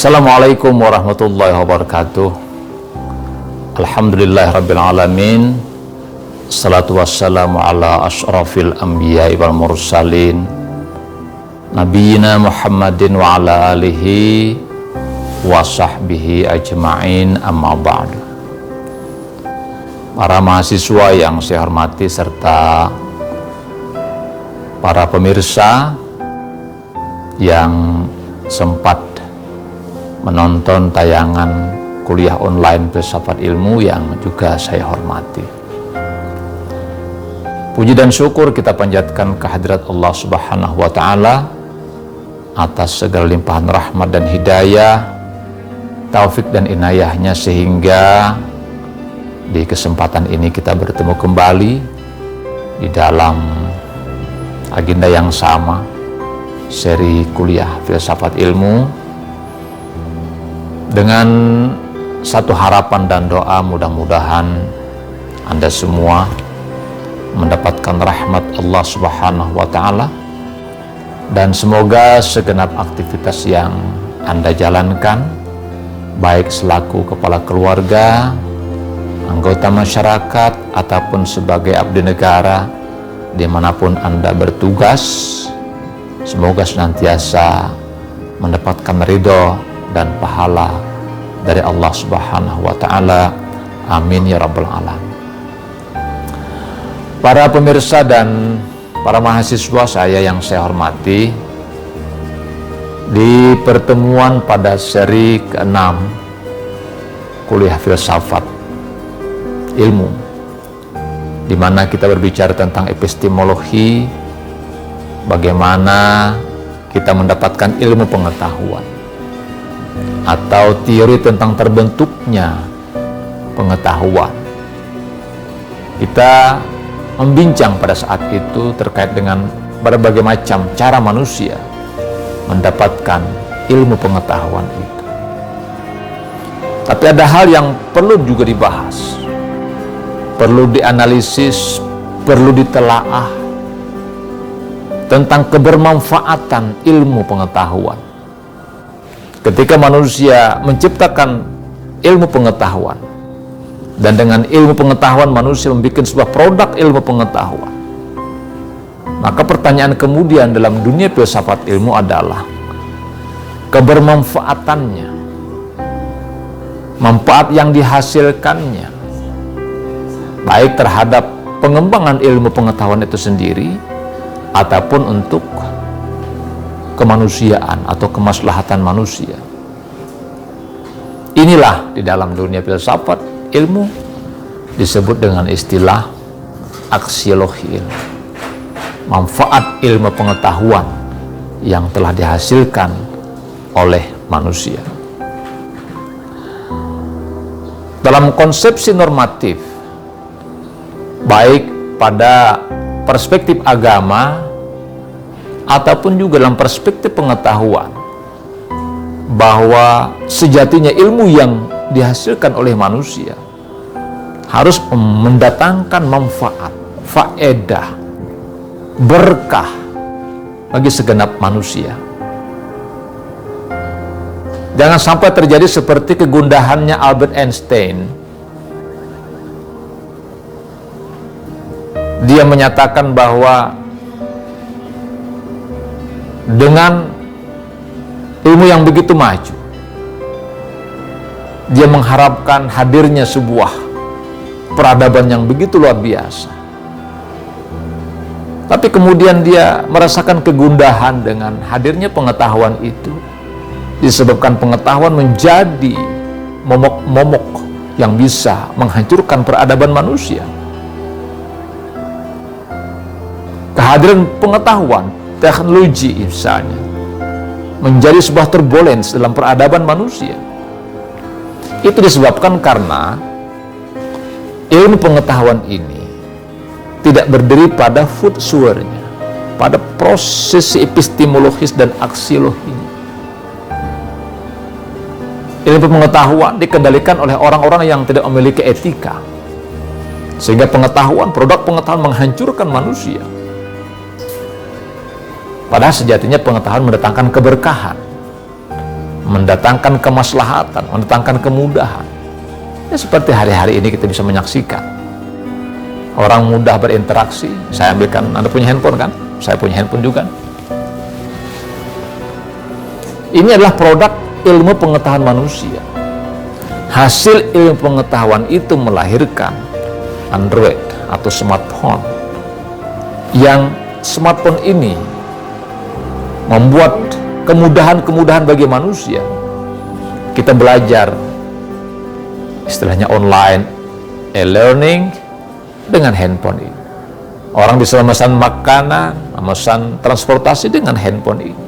Assalamualaikum warahmatullahi wabarakatuh. Alhamdulillahirrabbilalamin. Assalatu wassalamu ala ashrafil anbiya wal mursalin Nabiyina Muhammadin wa ala alihi wa sahbihi ajma'in, amma ba'du. Para mahasiswa yang saya hormati serta para pemirsa yang sempat menonton tayangan kuliah online Filsafat Ilmu yang juga saya hormati. Puji dan syukur kita panjatkan kehadirat Allah Subhanahu wa Ta'ala atas segala limpahan rahmat dan hidayah, taufik dan inayahnya, sehingga di kesempatan ini kita bertemu kembali di dalam agenda yang sama, seri kuliah Filsafat Ilmu, dengan satu harapan dan doa, mudah-mudahan Anda semua mendapatkan rahmat Allah Subhanahu wa Ta'ala, dan semoga segenap aktivitas yang Anda jalankan, baik selaku kepala keluarga, anggota masyarakat, ataupun sebagai abdi negara dimanapun Anda bertugas, semoga senantiasa mendapatkan ridho dan pahala dari Allah Subhanahu wa Ta'ala. Amin ya rabbal alamin. Para pemirsa dan para mahasiswa yang saya hormati, di pertemuan pada seri ke-6 kuliah Filsafat Ilmu, di mana kita berbicara tentang epistemologi, bagaimana kita mendapatkan ilmu pengetahuan atau teori tentang terbentuknya pengetahuan. Kita membincang pada saat itu terkait dengan berbagai macam cara manusia mendapatkan ilmu pengetahuan itu. Tapi ada hal yang perlu juga dibahas, perlu dianalisis, perlu ditelaah tentang kebermanfaatan ilmu pengetahuan. Ketika manusia menciptakan ilmu pengetahuan, dan dengan ilmu pengetahuan manusia membuat sebuah produk ilmu pengetahuan, maka pertanyaan kemudian dalam dunia filsafat ilmu adalah kebermanfaatannya, manfaat yang dihasilkannya, baik terhadap pengembangan ilmu pengetahuan itu sendiri ataupun untuk kemanusiaan atau kemaslahatan manusia. Inilah di dalam dunia filsafat ilmu disebut dengan istilah aksiologi ilmu, manfaat ilmu pengetahuan yang telah dihasilkan oleh manusia. Dalam konsepsi normatif, baik pada perspektif agama ataupun juga dalam perspektif pengetahuan, bahwa sejatinya ilmu yang dihasilkan oleh manusia harus mendatangkan manfaat, faedah, berkah bagi segenap manusia. Jangan sampai terjadi seperti kegundahannya Albert Einstein. Dia menyatakan bahwa dengan ilmu yang begitu maju, dia mengharapkan hadirnya sebuah peradaban yang begitu luar biasa. Tapi kemudian dia merasakan kegundahan dengan hadirnya pengetahuan itu, disebabkan pengetahuan menjadi momok-momok yang bisa menghancurkan peradaban manusia. Kehadiran pengetahuan, teknologi misalnya, menjadi sebuah turbulence dalam peradaban manusia. Itu disebabkan karena ilmu pengetahuan ini tidak berdiri pada futsurnya, pada proses epistemologis dan aksiologinya. Ilmu pengetahuan dikendalikan oleh orang-orang yang tidak memiliki etika, sehingga pengetahuan, produk pengetahuan menghancurkan manusia. Padahal sejatinya pengetahuan mendatangkan keberkahan, mendatangkan kemaslahatan, mendatangkan kemudahan. Ya, seperti hari-hari ini kita bisa menyaksikan orang mudah berinteraksi. Saya ambilkan, Anda punya handphone kan? Saya punya handphone juga. Ini adalah produk ilmu pengetahuan manusia. Hasil ilmu pengetahuan itu melahirkan Android atau smartphone. Yang smartphone ini membuat kemudahan-kemudahan bagi manusia. Kita belajar istilahnya online, e-learning dengan handphone ini. Orang bisa memesan makanan, memesan transportasi dengan handphone ini.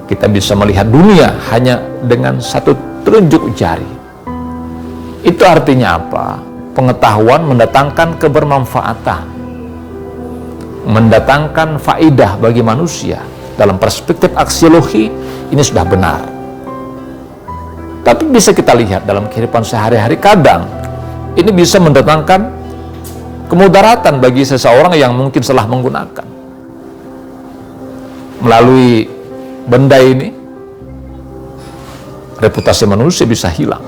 Kita bisa melihat dunia hanya dengan satu telunjuk jari. Itu artinya apa? Pengetahuan mendatangkan kebermanfaatan, mendatangkan faidah bagi manusia. Dalam perspektif aksiologi, ini sudah benar. Tapi bisa kita lihat dalam kehidupan sehari-hari, kadang ini bisa mendatangkan kemudaratan bagi seseorang yang mungkin salah menggunakan. Melalui benda ini, reputasi manusia bisa hilang.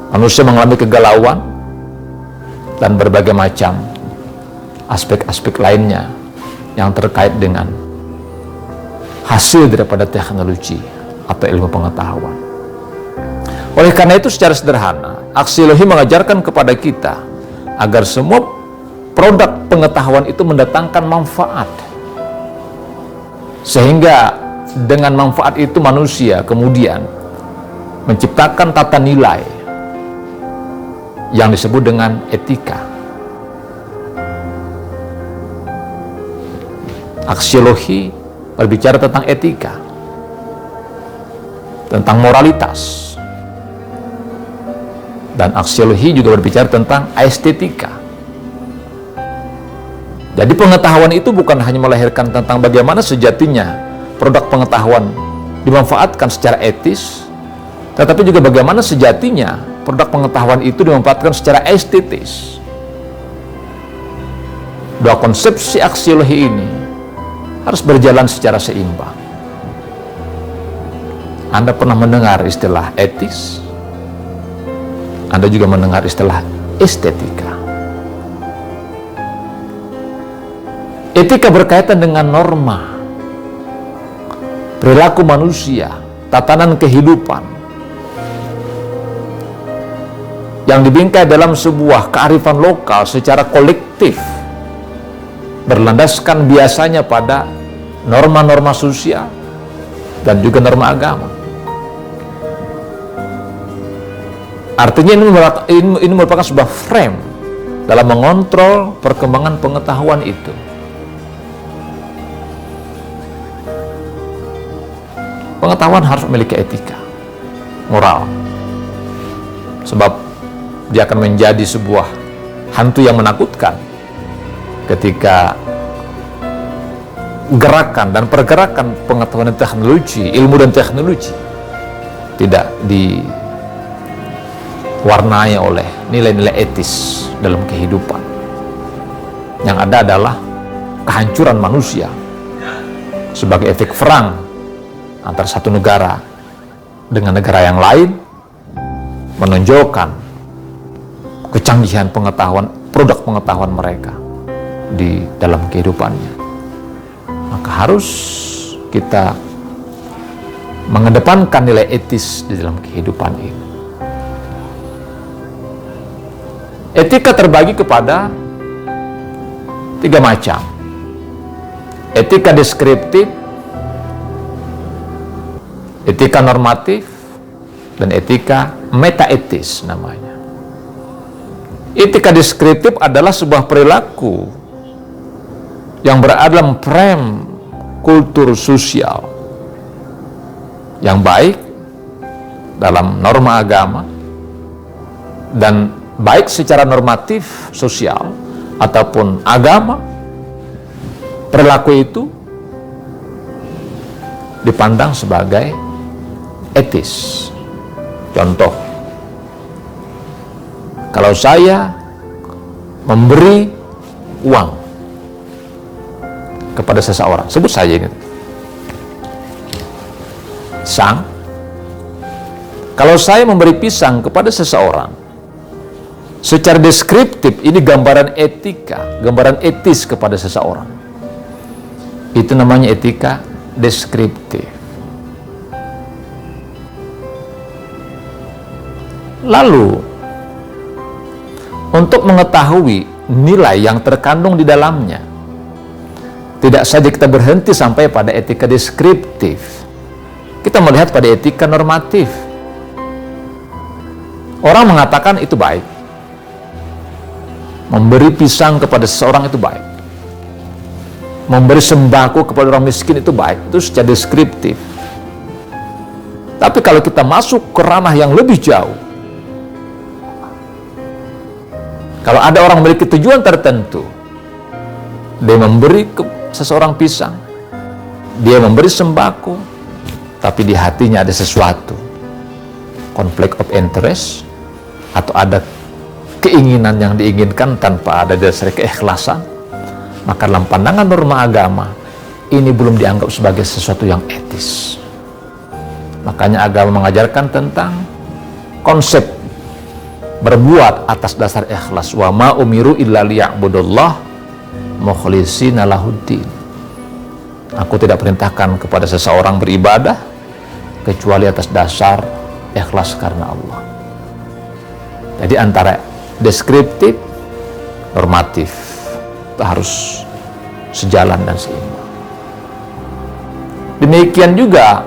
Manusia mengalami kegalauan dan berbagai macam aspek-aspek lainnya yang terkait dengan hasil daripada teknologi atau ilmu pengetahuan. Oleh karena itu, secara sederhana, aksiologi mengajarkan kepada kita agar semua produk pengetahuan itu mendatangkan manfaat, sehingga dengan manfaat itu manusia kemudian menciptakan tata nilai yang disebut dengan etika. Aksiologi berbicara tentang etika, tentang moralitas, dan aksiologi juga berbicara tentang estetika. Jadi pengetahuan itu bukan hanya melahirkan tentang bagaimana sejatinya produk pengetahuan dimanfaatkan secara etis, tetapi juga bagaimana sejatinya produk pengetahuan itu dimanfaatkan secara estetis. Dua konsepsi aksiologi ini harus berjalan secara seimbang. Anda pernah mendengar istilah etis? Anda juga mendengar istilah estetika. Etika berkaitan dengan norma, perilaku manusia, tatanan kehidupan yang dibingkai dalam sebuah kearifan lokal secara kolektif, berlandaskan biasanya pada norma-norma sosial dan juga norma agama. Artinya ini merupakan sebuah frame dalam mengontrol perkembangan pengetahuan itu. Pengetahuan harus memiliki etika, moral, sebab dia akan menjadi sebuah hantu yang menakutkan ketika gerakan dan pergerakan pengetahuan dan teknologi, ilmu dan teknologi tidak diwarnai oleh nilai-nilai etis dalam kehidupan. Yang ada adalah kehancuran manusia sebagai efek perang antara satu negara dengan negara yang lain, menonjolkan kecanggihan pengetahuan, produk pengetahuan mereka di dalam kehidupannya. Maka harus kita mengedepankan nilai etis di dalam kehidupan ini. Etika terbagi kepada 3 macam. Etika deskriptif, etika normatif, dan etika metaetis namanya. Etika deskriptif adalah sebuah perilaku yang berada dalam frame kultur sosial yang baik dalam norma agama dan baik secara normatif sosial ataupun agama. Perilaku itu dipandang sebagai etis. Contoh, kalau saya memberi uang kepada seseorang, sebut saja ini, pisang. Kalau saya memberi pisang kepada seseorang, secara deskriptif ini gambaran etika, gambaran etis kepada seseorang. Itu namanya etika deskriptif. Lalu, untuk mengetahui nilai yang terkandung di dalamnya, tidak saja kita berhenti sampai pada etika deskriptif, kita melihat pada etika normatif. Orang mengatakan itu baik, memberi pisang kepada seseorang itu baik, memberi sembako kepada orang miskin itu baik, itu secara deskriptif. Tapi kalau kita masuk ke ranah yang lebih jauh, kalau ada orang memiliki tujuan tertentu, dia memberi ke seseorang pisang, dia memberi sembako, tapi di hatinya ada sesuatu, konflik of interest, atau ada keinginan yang diinginkan tanpa ada dasar keikhlasan, maka dalam pandangan norma agama, ini belum dianggap sebagai sesuatu yang etis. Makanya agama mengajarkan tentang konsep berbuat atas dasar ikhlas. Wa ma umiru illa liya'budullah mukhlishina lahuddin. Aku tidak perintahkan kepada seseorang beribadah kecuali atas dasar ikhlas karena Allah. Jadi antara deskriptif, normatif itu harus sejalan dan seimbang. Demikian juga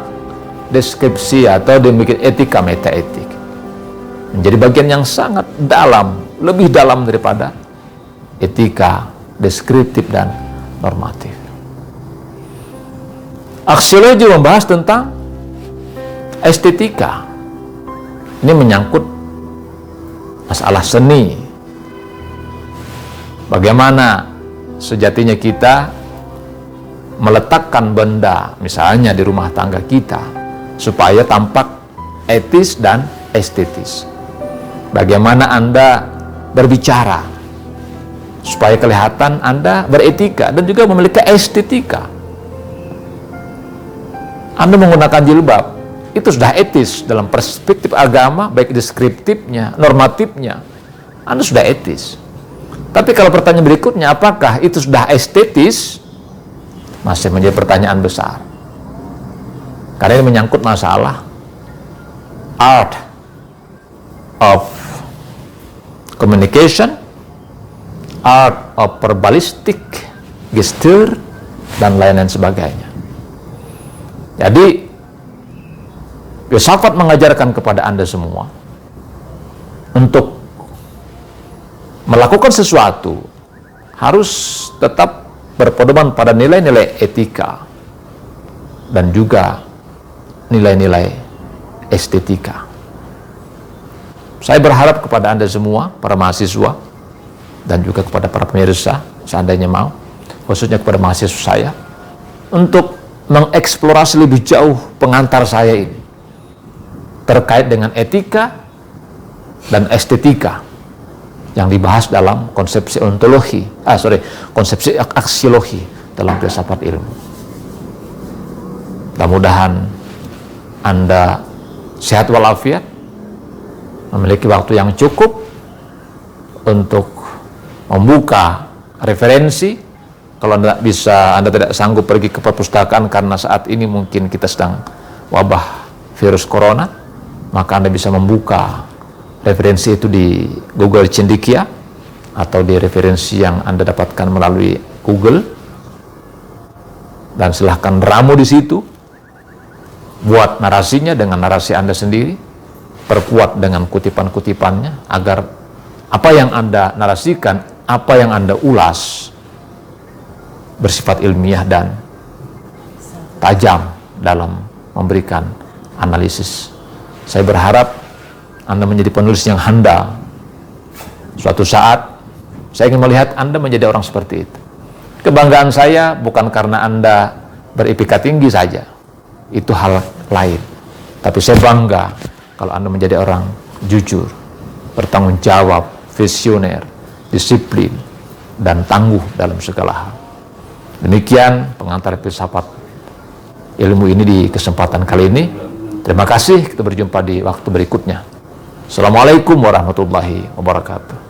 deskripsi atau demikian etika metaetik menjadi bagian yang sangat dalam, lebih dalam daripada etika deskriptif dan normatif. Aksiologi membahas tentang estetika. Ini menyangkut masalah seni. Bagaimana sejatinya kita meletakkan benda, misalnya di rumah tangga kita, supaya tampak etis dan estetis. Bagaimana Anda berbicara supaya kelihatan Anda beretika dan juga memiliki estetika. Anda menggunakan jilbab, itu sudah etis dalam perspektif agama, baik deskriptifnya, normatifnya. Anda sudah etis. Tapi kalau pertanyaan berikutnya, apakah itu sudah estetis? Masih menjadi pertanyaan besar. Karena ini menyangkut masalah art of communication, art of verbalistic, gesture, dan lain-lain sebagainya. Jadi, filsafat mengajarkan kepada Anda semua untuk melakukan sesuatu harus tetap berpedoman pada nilai-nilai etika dan juga nilai-nilai estetika. Saya berharap kepada Anda semua, para mahasiswa, dan juga kepada para pemirsa, seandainya mau, khususnya kepada mahasiswa saya, untuk mengeksplorasi lebih jauh pengantar saya ini terkait dengan etika dan estetika yang dibahas dalam konsepsi ontologi, konsepsi aksiologi dalam filsafat ilmu. Mudah-mudahan Anda sehat walafiat, memiliki waktu yang cukup untuk membuka referensi. Kalau Anda tidak sanggup pergi ke perpustakaan karena saat ini mungkin kita sedang wabah virus corona, maka Anda bisa membuka referensi itu di Google Cendekia atau di referensi yang Anda dapatkan melalui Google, dan silahkan ramu di situ, buat narasinya dengan narasi Anda sendiri, perkuat dengan kutipan-kutipannya, agar apa yang Anda narasikan, apa yang Anda ulas bersifat ilmiah dan tajam dalam memberikan analisis. Saya berharap Anda menjadi penulis yang handal. Suatu saat saya ingin melihat Anda menjadi orang seperti itu. Kebanggaan saya bukan karena Anda beripika tinggi saja, itu hal lain. Tapi saya bangga kalau Anda menjadi orang jujur, bertanggung jawab, visioner, disiplin, dan tangguh dalam segala hal. Demikian pengantar filsafat ilmu ini di kesempatan kali ini. Terima kasih, kita berjumpa di waktu berikutnya. Assalamualaikum warahmatullahi wabarakatuh.